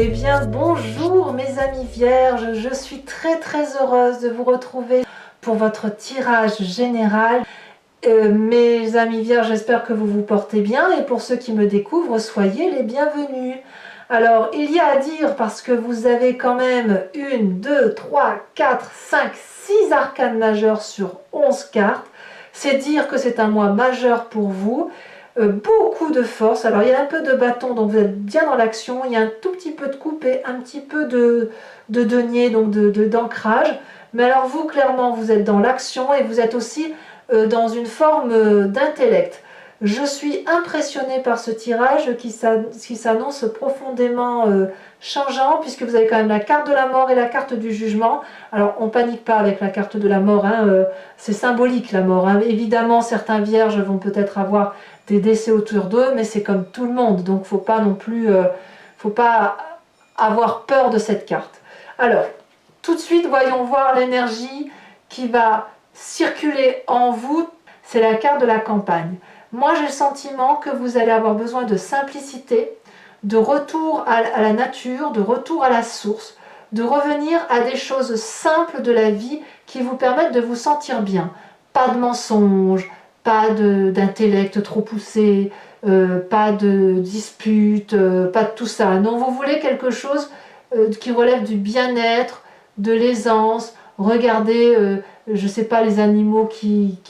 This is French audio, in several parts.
Eh bien bonjour mes amis vierges, je suis très heureuse de vous retrouver pour votre tirage général. Mes amis vierges, j'espère que vous vous portez bien et pour ceux qui me découvrent, soyez les bienvenus. Alors il y a à dire parce que vous avez quand même 1, 2, 3, 4, 5, 6 arcanes majeures sur 11 cartes. C'est dire que c'est un mois majeur pour vous. Beaucoup de force. Alors il y a un peu de bâton, donc vous êtes bien dans l'action. Il y a un tout petit peu de coupe et un petit peu de denier, donc d'ancrage. Mais alors vous, clairement, vous êtes dans l'action et vous êtes aussi dans une forme d'intellect. Je suis impressionnée par ce tirage qui s'annonce profondément changeant, puisque vous avez quand même la carte de la mort et la carte du jugement. Alors on panique pas avec la carte de la mort, hein, c'est symbolique la mort, hein. Évidemment certains vierges vont peut-être avoir des décès autour d'eux, mais c'est comme tout le monde, donc faut pas non plus faut pas avoir peur de cette carte. Alors tout de suite, voyons voir l'énergie qui va circuler en vous. C'est la carte de la campagne. Moi j'ai le sentiment que vous allez avoir besoin de simplicité, de retour à la nature, de retour à la source, de revenir à des choses simples de la vie qui vous permettent de vous sentir bien. Pas de mensonges, pas d'intellect trop poussé, pas de disputes, pas de tout ça. Non, vous voulez quelque chose qui relève du bien-être, de l'aisance. Regardez, je ne sais pas, les animaux qui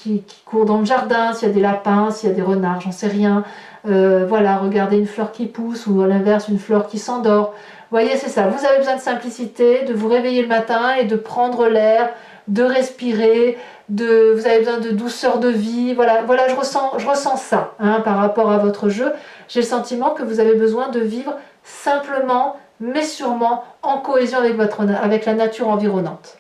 courent dans le jardin, s'il y a des lapins, s'il y a des renards, j'en sais rien. Voilà, regardez une fleur qui pousse ou à l'inverse une fleur qui s'endort. Vous voyez, c'est ça. Vous avez besoin de simplicité, de vous réveiller le matin et de prendre l'air, de respirer, vous avez besoin de douceur de vie. Voilà, je ressens ça hein, par rapport à votre jeu. J'ai le sentiment que vous avez besoin de vivre simplement, mais sûrement en cohésion avec la nature environnante.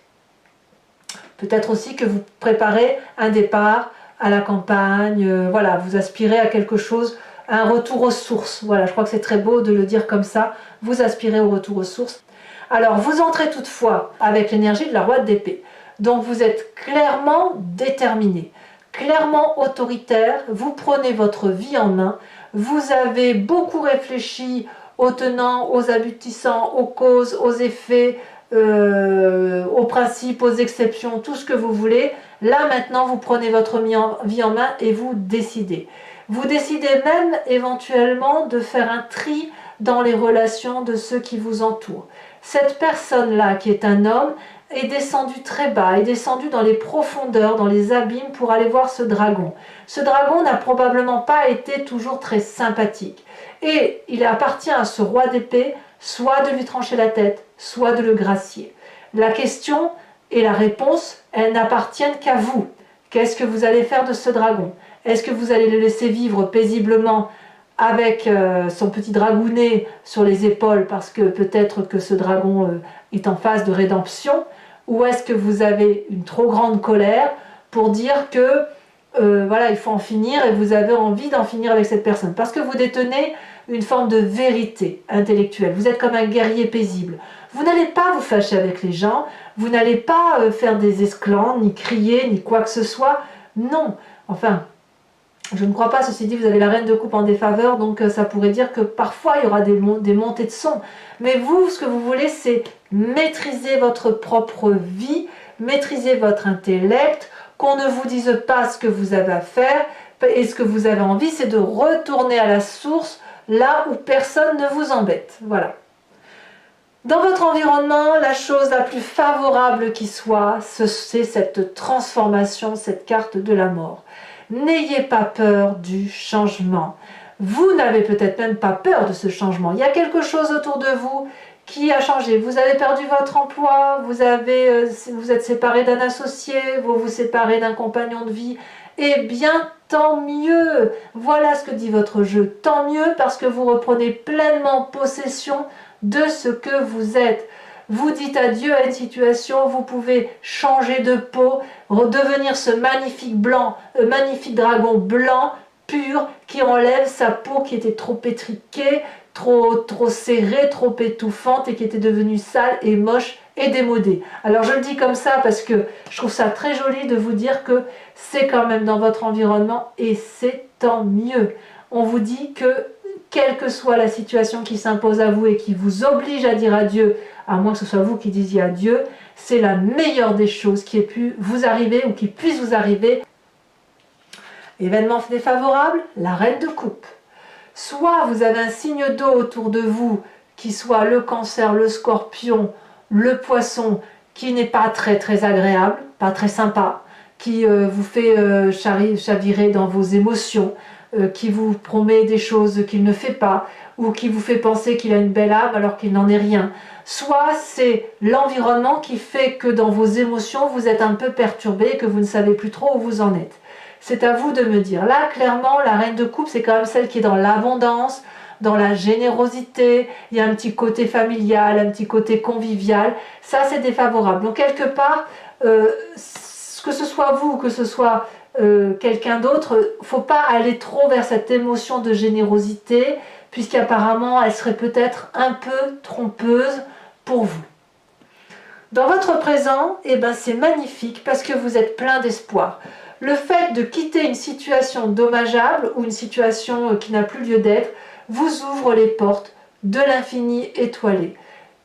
Peut-être aussi que vous préparez un départ à la campagne, voilà, vous aspirez à quelque chose, à un retour aux sources. Voilà, je crois que c'est très beau de le dire comme ça, vous aspirez au retour aux sources. Alors, vous entrez toutefois avec l'énergie de la roi d'épée. Donc, vous êtes clairement déterminé, clairement autoritaire, vous prenez votre vie en main, vous avez beaucoup réfléchi aux tenants, aux aboutissants, aux causes, aux effets, aux principes, aux exceptions, tout ce que vous voulez. Là maintenant vous prenez votre vie en main et vous décidez. Vous décidez même éventuellement de faire un tri dans les relations de ceux qui vous entourent. Cette personne-là qui est un homme est descendu très bas, est descendu dans les profondeurs, dans les abîmes pour aller voir ce dragon. Ce dragon n'a probablement pas été toujours très sympathique. Et il appartient à ce roi d'épée soit de lui trancher la tête, soit de le gracier. La question et la réponse, elles n'appartiennent qu'à vous. Qu'est-ce que vous allez faire de ce dragon? Est-ce que vous allez le laisser vivre paisiblement avec son petit dragounet sur les épaules parce que peut-être que ce dragon est en phase de rédemption? Ou est-ce que vous avez une trop grande colère pour dire que voilà, il faut en finir et vous avez envie d'en finir avec cette personne? Parce que vous détenez une forme de vérité intellectuelle. Vous êtes comme un guerrier paisible. Vous n'allez pas vous fâcher avec les gens, vous n'allez pas faire des esclandres, ni crier, ni quoi que ce soit. Non. Enfin, je ne crois pas, ceci dit, vous avez la reine de coupe en défaveur, donc ça pourrait dire que parfois il y aura des montées de son. Mais vous, ce que vous voulez, c'est maîtriser votre propre vie, maîtriser votre intellect, qu'on ne vous dise pas ce que vous avez à faire, et ce que vous avez envie, c'est de retourner à la source, là où personne ne vous embête. Voilà. Dans votre environnement, la chose la plus favorable qui soit, c'est cette transformation, cette carte de la mort. N'ayez pas peur du changement. Vous n'avez peut-être même pas peur de ce changement. Il y a quelque chose autour de vous qui a changé. Vous avez perdu votre emploi, vous êtes séparé d'un associé, vous vous séparez d'un compagnon de vie. Eh bien, tant mieux. Voilà ce que dit votre jeu. Tant mieux parce que vous reprenez pleinement possession de ce que vous êtes. Vous dites adieu à une situation, vous pouvez changer de peau, redevenir ce magnifique dragon blanc, pur, qui enlève sa peau qui était trop étriquée, trop serrée, trop étouffante et qui était devenue sale et moche et démodée. Alors je le dis comme ça parce que je trouve ça très joli de vous dire que c'est quand même dans votre environnement et c'est tant mieux. On vous dit que quelle que soit la situation qui s'impose à vous et qui vous oblige à dire adieu, à moins que ce soit vous qui disiez adieu, c'est la meilleure des choses qui ait pu vous arriver ou qui puisse vous arriver. Événement défavorable, la reine de coupe. Soit vous avez un signe d'eau autour de vous, qui soit le cancer, le scorpion, le poisson, qui n'est pas très agréable, pas très sympa, qui vous fait chavirer dans vos émotions, qui vous promet des choses qu'il ne fait pas, ou qui vous fait penser qu'il a une belle âme alors qu'il n'en est rien. Soit c'est l'environnement qui fait que dans vos émotions, vous êtes un peu perturbé et que vous ne savez plus trop où vous en êtes. C'est à vous de me dire. Là, clairement, la reine de coupe, c'est quand même celle qui est dans l'abondance, dans la générosité, il y a un petit côté familial, un petit côté convivial. Ça, c'est défavorable. Donc, quelque part, que ce soit vous ou que ce soit quelqu'un d'autre, il ne faut pas aller trop vers cette émotion de générosité, puisqu'apparemment, elle serait peut-être un peu trompeuse pour vous. Dans votre présent, eh ben, c'est magnifique parce que vous êtes plein d'espoir. Le fait de quitter une situation dommageable ou une situation qui n'a plus lieu d'être vous ouvre les portes de l'infini étoilé.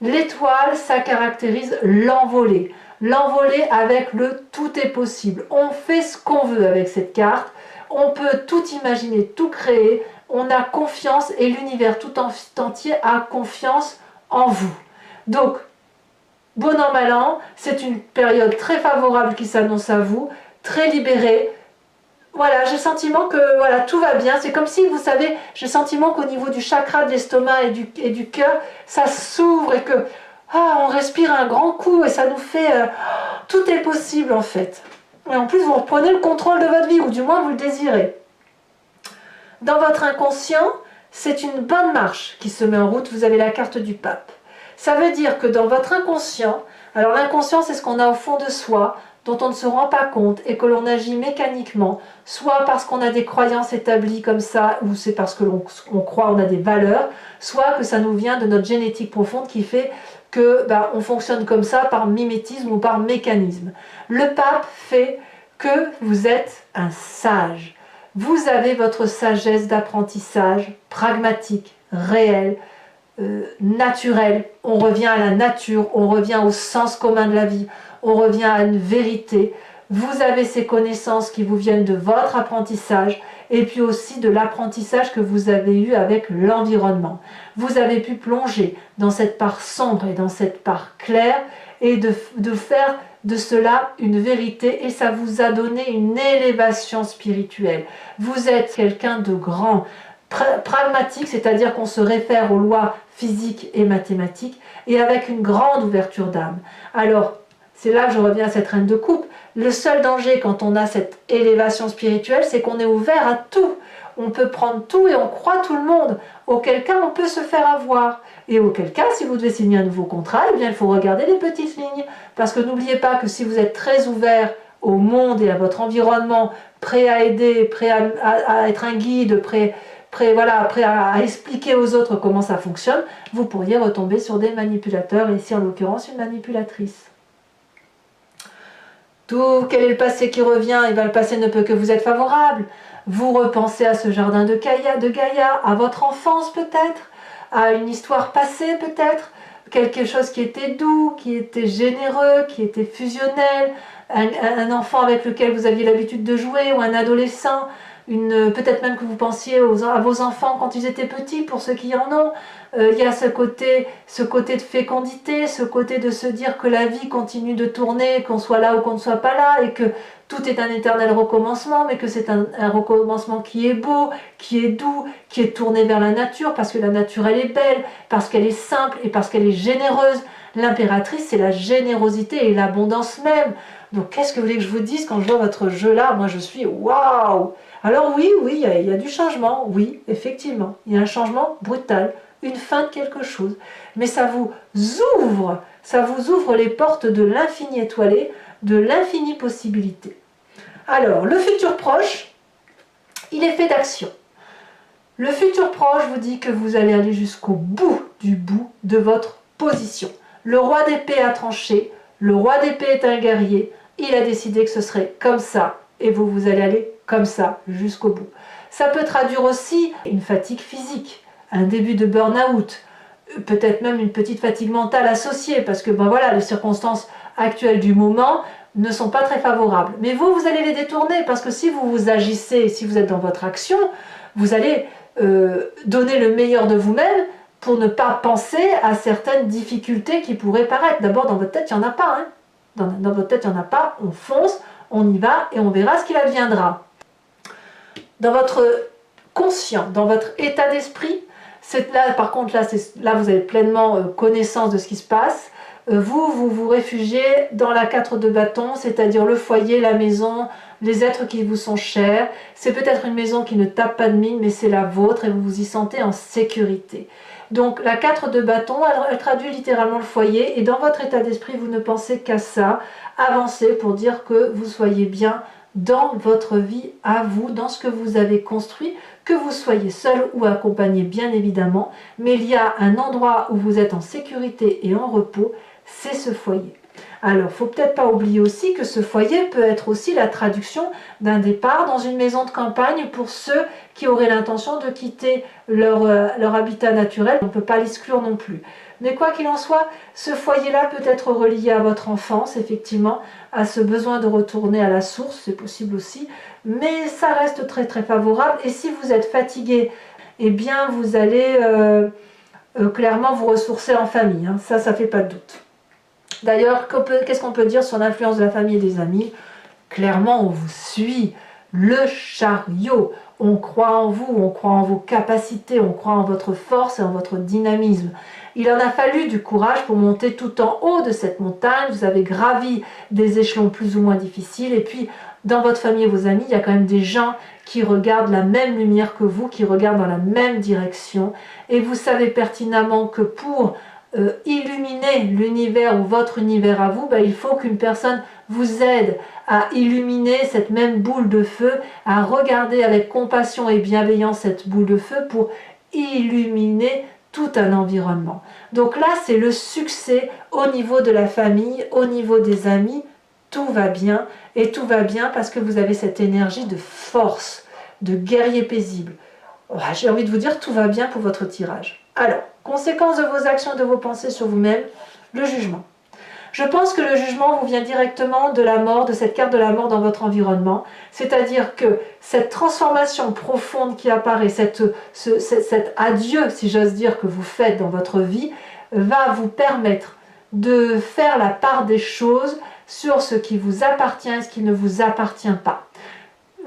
L'étoile, ça caractérise l'envolée. L'envolée avec le tout est possible. On fait ce qu'on veut avec cette carte. On peut tout imaginer, tout créer. On a confiance et l'univers tout entier a confiance en vous. Donc, bon an, mal an, c'est une période très favorable qui s'annonce à vous, très libérée. Voilà, j'ai le sentiment que voilà, tout va bien. C'est comme si, vous savez, j'ai le sentiment qu'au niveau du chakra de l'estomac et du cœur, ça s'ouvre et que on respire un grand coup et ça nous fait... tout est possible en fait. Et en plus, vous reprenez le contrôle de votre vie, ou du moins vous le désirez. Dans votre inconscient, c'est une bonne marche qui se met en route. Vous avez la carte du pape. Ça veut dire que dans votre inconscient, alors l'inconscient, c'est ce qu'on a au fond de soi, dont on ne se rend pas compte et que l'on agit mécaniquement, soit parce qu'on a des croyances établies comme ça, ou c'est parce que l'on croit, on a des valeurs, soit que ça nous vient de notre génétique profonde qui fait que on fonctionne comme ça par mimétisme ou par mécanisme. Le pape fait que vous êtes un sage. Vous avez votre sagesse d'apprentissage pragmatique, réelle, naturelle. On revient à la nature, on revient au sens commun de la vie, on revient à une vérité. Vous avez ces connaissances qui vous viennent de votre apprentissage et puis aussi de l'apprentissage que vous avez eu avec l'environnement. Vous avez pu plonger dans cette part sombre et dans cette part claire et de faire de cela une vérité, et ça vous a donné une élévation spirituelle. Vous êtes quelqu'un de grand, pragmatique, c'est-à-dire qu'on se réfère aux lois physiques et mathématiques, et avec une grande ouverture d'âme. Alors, c'est là que je reviens à cette reine de coupe. Le seul danger quand on a cette élévation spirituelle, c'est qu'on est ouvert à tout. On peut prendre tout et on croit tout le monde. Auquel cas, on peut se faire avoir. Et auquel cas, si vous devez signer un nouveau contrat, eh bien, il faut regarder les petites lignes. Parce que n'oubliez pas que si vous êtes très ouvert au monde et à votre environnement, prêt à aider, prêt à être un guide, prêt à expliquer aux autres comment ça fonctionne, vous pourriez retomber sur des manipulateurs, et ici en l'occurrence une manipulatrice. Quel est le passé qui revient? Et bien, le passé ne peut que vous être favorable. Vous repensez à ce jardin de Gaïa, à votre enfance peut-être, à une histoire passée peut-être, quelque chose qui était doux, qui était généreux, qui était fusionnel, un enfant avec lequel vous aviez l'habitude de jouer, ou un adolescent, peut-être même que vous pensiez à vos enfants quand ils étaient petits, pour ceux qui en ont. Il y a ce côté de fécondité, ce côté de se dire que la vie continue de tourner, qu'on soit là ou qu'on ne soit pas là, et que tout est un éternel recommencement, mais que c'est un recommencement qui est beau, qui est doux, qui est tourné vers la nature, parce que la nature elle est belle, parce qu'elle est simple et parce qu'elle est généreuse. L'impératrice, c'est la générosité et l'abondance même. Donc qu'est-ce que vous voulez que je vous dise quand je vois votre jeu là? Moi je suis waouh! Alors oui, il y a du changement, oui, effectivement. Il y a un changement brutal, une fin de quelque chose. Mais ça vous ouvre les portes de l'infini étoilé, de l'infini possibilité. Alors, le futur proche, il est fait d'action. Le futur proche vous dit que vous allez aller jusqu'au bout de votre position. Le roi d'épée a tranché, le roi d'épée est un guerrier, il a décidé que ce serait comme ça, et vous allez aller comme ça jusqu'au bout. Ça peut traduire aussi une fatigue physique, un début de burn-out, peut-être même une petite fatigue mentale associée, parce que ben voilà, les circonstances actuelles du moment ne sont pas très favorables. Mais vous, vous allez les détourner, parce que si vous vous agissez, si vous êtes dans votre action, vous allez donner le meilleur de vous-même pour ne pas penser à certaines difficultés qui pourraient paraître. D'abord, dans votre tête, il n'y en a pas. Hein. Dans votre tête, il n'y en a pas. On fonce, on y va et on verra ce qu'il adviendra. Dans votre conscient, dans votre état d'esprit, là, par contre, là, vous avez pleinement connaissance de ce qui se passe. Vous vous réfugiez dans la 4 de bâton, c'est-à-dire le foyer, la maison, les êtres qui vous sont chers. C'est peut-être une maison qui ne tape pas de mine, mais c'est la vôtre et vous vous y sentez en sécurité. Donc la 4 de bâton, elle traduit littéralement le foyer, et dans votre état d'esprit, vous ne pensez qu'à ça. Avancez pour dire que vous soyez bien dans votre vie à vous, dans ce que vous avez construit, que vous soyez seul ou accompagné bien évidemment, mais il y a un endroit où vous êtes en sécurité et en repos, c'est ce foyer. Alors, il ne faut peut-être pas oublier aussi que ce foyer peut être aussi la traduction d'un départ dans une maison de campagne pour ceux qui auraient l'intention de quitter leur habitat naturel. On ne peut pas l'exclure non plus. Mais quoi qu'il en soit, ce foyer-là peut être relié à votre enfance, effectivement, à ce besoin de retourner à la source, c'est possible aussi, mais ça reste très très favorable. Et si vous êtes fatigué, eh bien vous allez clairement vous ressourcer en famille, hein. Ça fait pas de doute. D'ailleurs, qu'est-ce qu'on peut dire sur l'influence de la famille et des amis? Clairement, on vous suit, le chariot. On croit en vous, on croit en vos capacités, on croit en votre force et en votre dynamisme. Il en a fallu du courage pour monter tout en haut de cette montagne. Vous avez gravi des échelons plus ou moins difficiles. Et puis, dans votre famille et vos amis, il y a quand même des gens qui regardent la même lumière que vous, qui regardent dans la même direction. Et vous savez pertinemment que pour illuminer l'univers ou votre univers à vous, il faut qu'une personne vous aide à illuminer cette même boule de feu, à regarder avec compassion et bienveillance cette boule de feu pour illuminer tout un environnement. Donc là, c'est le succès au niveau de la famille, au niveau des amis, tout va bien, et tout va bien parce que vous avez cette énergie de force, de guerrier paisible. J'ai envie de vous dire, tout va bien pour votre tirage. Alors, conséquence de vos actions et de vos pensées sur vous-même, le jugement. Je pense que le jugement vous vient directement de la mort, de cette carte de la mort dans votre environnement. C'est-à-dire que cette transformation profonde qui apparaît, cet adieu, si j'ose dire, que vous faites dans votre vie, va vous permettre de faire la part des choses sur ce qui vous appartient et ce qui ne vous appartient pas.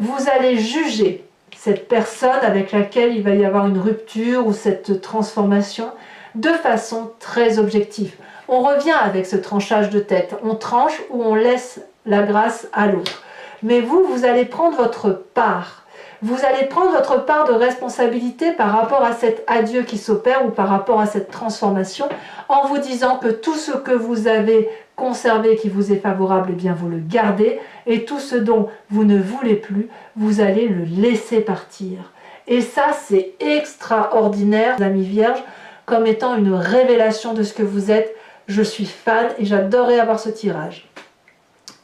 Vous allez juger cette personne avec laquelle il va y avoir une rupture ou cette transformation de façon très objective. On revient avec ce tranchage de tête. On tranche ou on laisse la grâce à l'autre. Mais vous allez prendre votre part. Vous allez prendre votre part de responsabilité par rapport à cet adieu qui s'opère ou par rapport à cette transformation en vous disant que tout ce que vous avez conservé qui vous est favorable, eh bien vous le gardez et tout ce dont vous ne voulez plus, vous allez le laisser partir. Et ça, c'est extraordinaire, amis vierges, comme étant une révélation de ce que vous êtes. Je suis fan et j'adorerais avoir ce tirage.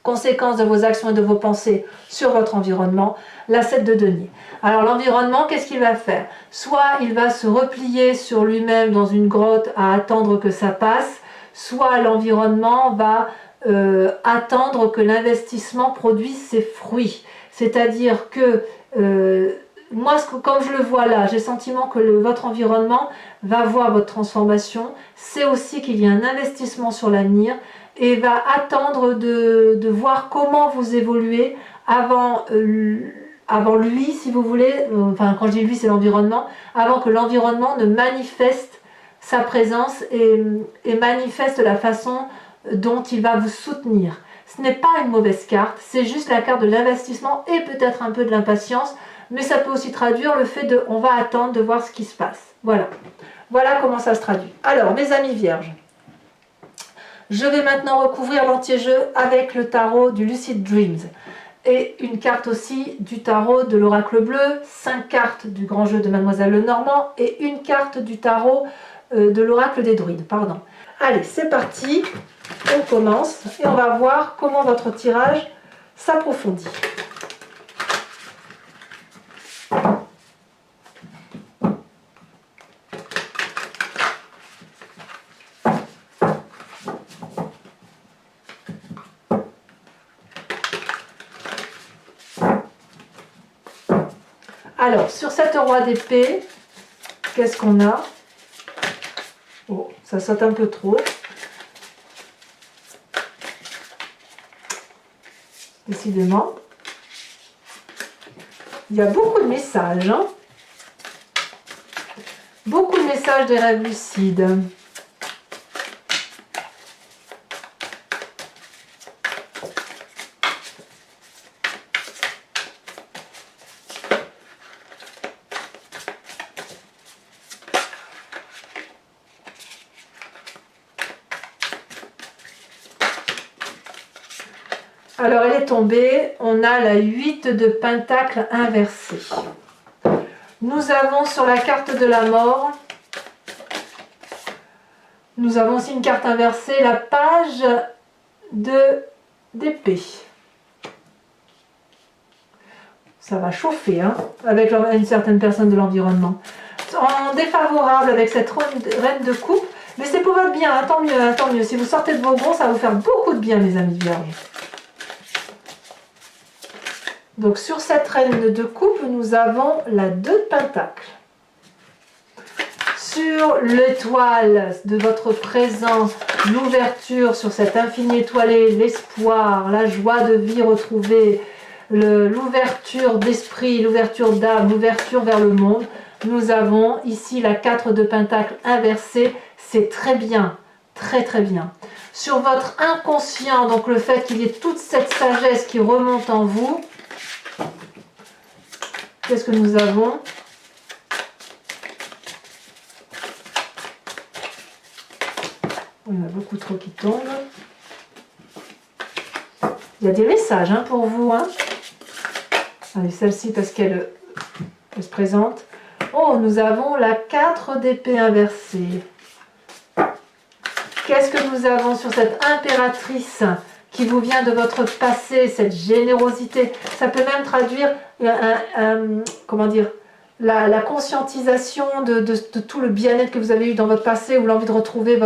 Conséquence de vos actions et de vos pensées sur votre environnement, la 7 de denier. Alors l'environnement, qu'est-ce qu'il va faire? Soit il va se replier sur lui-même dans une grotte à attendre que ça passe, soit l'environnement va attendre que l'investissement produise ses fruits. C'est-à-dire que moi, comme je le vois là, j'ai le sentiment que votre environnement va voir votre transformation. C'est aussi qu'il y a un investissement sur l'avenir et va attendre de voir comment vous évoluez avant lui, si vous voulez, enfin quand je dis lui, c'est l'environnement, avant que l'environnement ne manifeste sa présence et manifeste la façon dont il va vous soutenir. Ce n'est pas une mauvaise carte, c'est juste la carte de l'investissement et peut-être un peu de l'impatience, mais ça peut aussi traduire le fait de on va attendre de voir ce qui se passe. Voilà. Voilà comment ça se traduit. Alors, mes amis vierges, je vais maintenant recouvrir l'anti-jeu avec le tarot du Lucid Dreams et une carte aussi du tarot de l'oracle bleu, 5 cartes du grand jeu de Mademoiselle Lenormand et une carte du tarot de l'oracle des druides. Pardon. Allez, c'est parti, on commence et on va voir comment votre tirage s'approfondit. Alors, sur cette roi d'épée, qu'est-ce qu'on a? Oh, ça saute un peu trop. Décidément. Il y a beaucoup de messages. Hein, beaucoup de messages des rêves lucides. Alors, elle est tombée. On a la 8 de Pentacle inversée. Nous avons sur la carte de la mort, nous avons aussi une carte inversée, la page d'épée. Ça va chauffer, hein, avec une certaine personne de l'environnement. En défavorable avec cette reine de coupe, mais c'est pour votre bien, hein, tant mieux, hein, tant mieux. Si vous sortez de vos gonds, ça va vous faire beaucoup de bien, mes amis vierges. Donc sur cette reine de coupe, nous avons la 2 de Pentacle. Sur l'étoile de votre présent, l'ouverture sur cet infini étoilé, l'espoir, la joie de vie retrouvée, l'ouverture d'esprit, l'ouverture d'âme, l'ouverture vers le monde. Nous avons ici la 4 de Pentacle inversée. C'est très bien, très très bien. Sur votre inconscient, donc le fait qu'il y ait toute cette sagesse qui remonte en vous, qu'est-ce que nous avons? Il y en a beaucoup trop qui tombent. Il y a des messages hein, pour vous. Hein. Allez, celle-ci parce qu'elle se présente. Oh, nous avons la 4 d'épée inversée. Qu'est-ce que nous avons sur cette impératrice qui vous vient de votre passé, cette générosité? Ça peut même traduire, comment dire, la conscientisation de tout le bien-être que vous avez eu dans votre passé ou l'envie de retrouver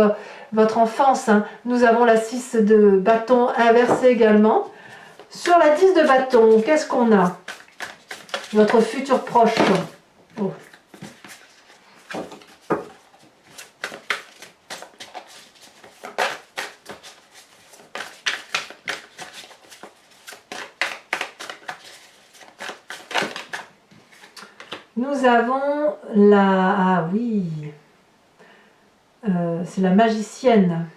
votre enfance. Hein. Nous avons la 6 de bâton inversée également. Sur la 10 de bâton, qu'est-ce qu'on a? Votre futur proche. Oh. Nous avons la... Ah oui, c'est la magicienne.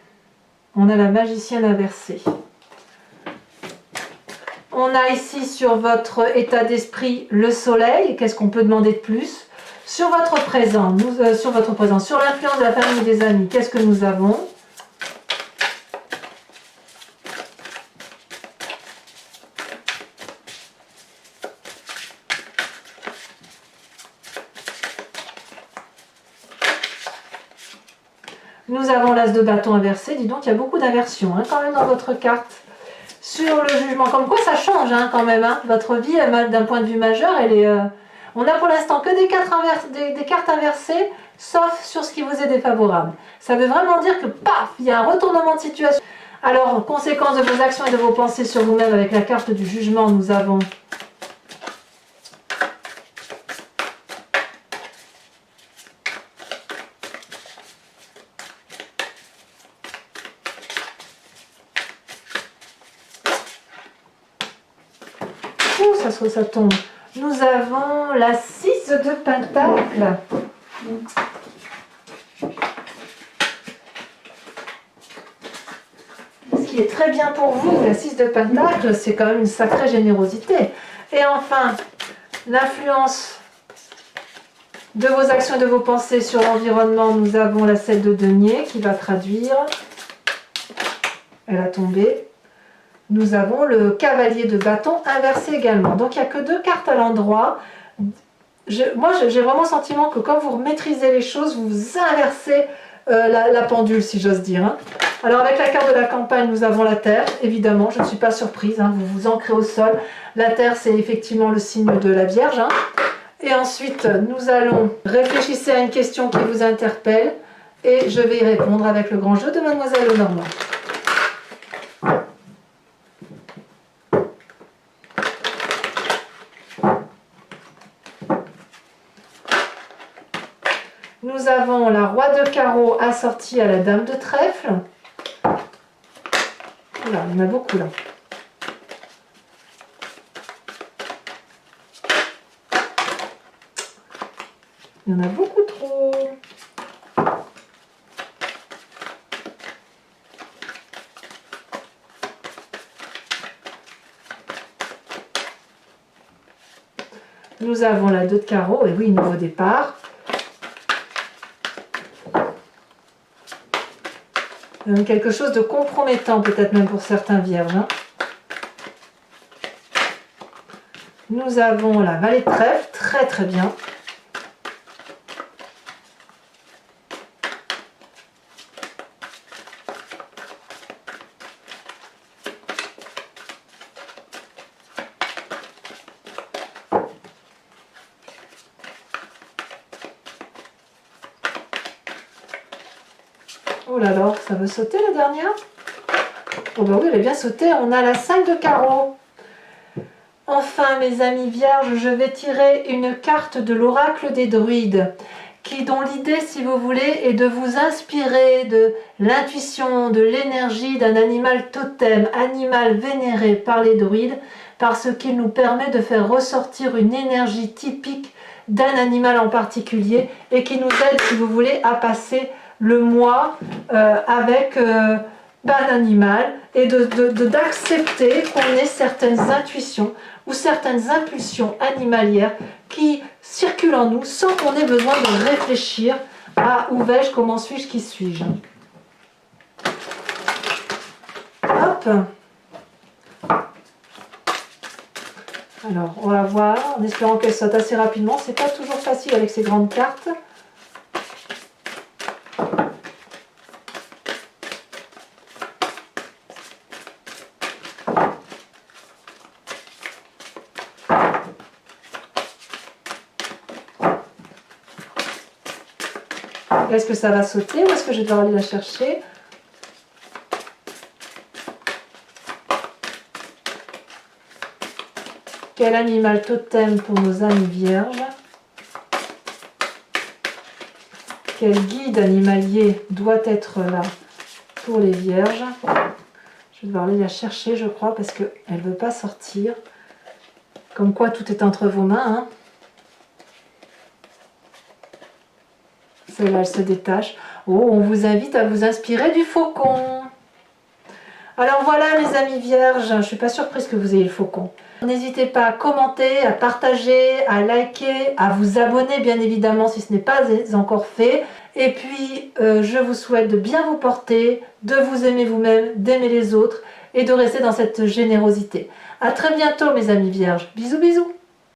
On a la magicienne inversée. On a ici sur votre état d'esprit le soleil. Qu'est-ce qu'on peut demander de plus? Sur votre présent, sur l'influence de la famille et des amis, qu'est-ce que nous avons? Nous avons l'as de bâton inversé. Dis donc, il y a beaucoup d'inversions hein, quand même dans votre carte. Sur le jugement, comme quoi ça change hein, quand même. Hein. Votre vie, d'un point de vue majeur, elle est... On n'a pour l'instant que des cartes inversées, sauf sur ce qui vous est défavorable. Ça veut vraiment dire que, paf, il y a un retournement de situation. Alors, conséquence de vos actions et de vos pensées sur vous-même, avec la carte du jugement, nous avons... ça tombe. Nous avons la 6 de Pentacle. Ce qui est très bien pour vous, la 6 de Pentacle, c'est quand même une sacrée générosité. Et enfin, l'influence de vos actions et de vos pensées sur l'environnement, nous avons la 7 de denier qui va traduire. Elle a tombé. Nous avons le cavalier de bâton inversé également. Donc il n'y a que 2 cartes à l'endroit. Moi j'ai vraiment le sentiment que quand vous maîtrisez les choses, vous inversez la pendule si j'ose dire. Hein. Alors avec la carte de la campagne, nous avons la terre, évidemment, je ne suis pas surprise, hein, vous vous ancrez au sol. La terre c'est effectivement le signe de la Vierge. Hein. Et ensuite nous allons réfléchir à une question qui vous interpelle et je vais y répondre avec le grand jeu de Mademoiselle Lenormand. Nous avons la roi de carreau assortie à la dame de trèfle. Oula, il y en a beaucoup là. Il y en a beaucoup trop. Nous avons la 2 de carreau, et oui, nouveau départ. Quelque chose de compromettant, peut-être même pour certains vierges. Hein. Nous avons la valet de trèfle, très très bien. Oh là là, ça veut sauter la dernière? Oh bah oui, elle est bien sautée. On a la 5 de carreau. Enfin, mes amis vierges, je vais tirer une carte de l'oracle des druides, dont l'idée, si vous voulez, est de vous inspirer de l'intuition, de l'énergie d'un animal totem, animal vénéré par les druides, parce qu'il nous permet de faire ressortir une énergie typique d'un animal en particulier et qui nous aide, si vous voulez, à passer le mois avec un animal et d'accepter qu'on ait certaines intuitions ou certaines impulsions animalières qui circulent en nous sans qu'on ait besoin de réfléchir à où vais-je, comment suis-je, qui suis-je. Hop. Alors, on va voir, en espérant qu'elle saute assez rapidement. C'est pas toujours facile avec ces grandes cartes. Est-ce que ça va sauter ou est-ce que je vais devoir aller la chercher? Quel animal totem pour nos amis vierges? Quel guide animalier doit être là pour les vierges? Je vais devoir aller la chercher, je crois, parce qu'elle ne veut pas sortir. Comme quoi, tout est entre vos mains. Hein. Celle-là, elle se détache. Oh, on vous invite à vous inspirer du faucon. Alors voilà, les amis vierges, je ne suis pas surprise que vous ayez le faucon. N'hésitez pas à commenter, à partager, à liker, à vous abonner, bien évidemment, si ce n'est pas encore fait. Et puis, je vous souhaite de bien vous porter, de vous aimer vous-même, d'aimer les autres et de rester dans cette générosité. À très bientôt, mes amis vierges. Bisous, bisous.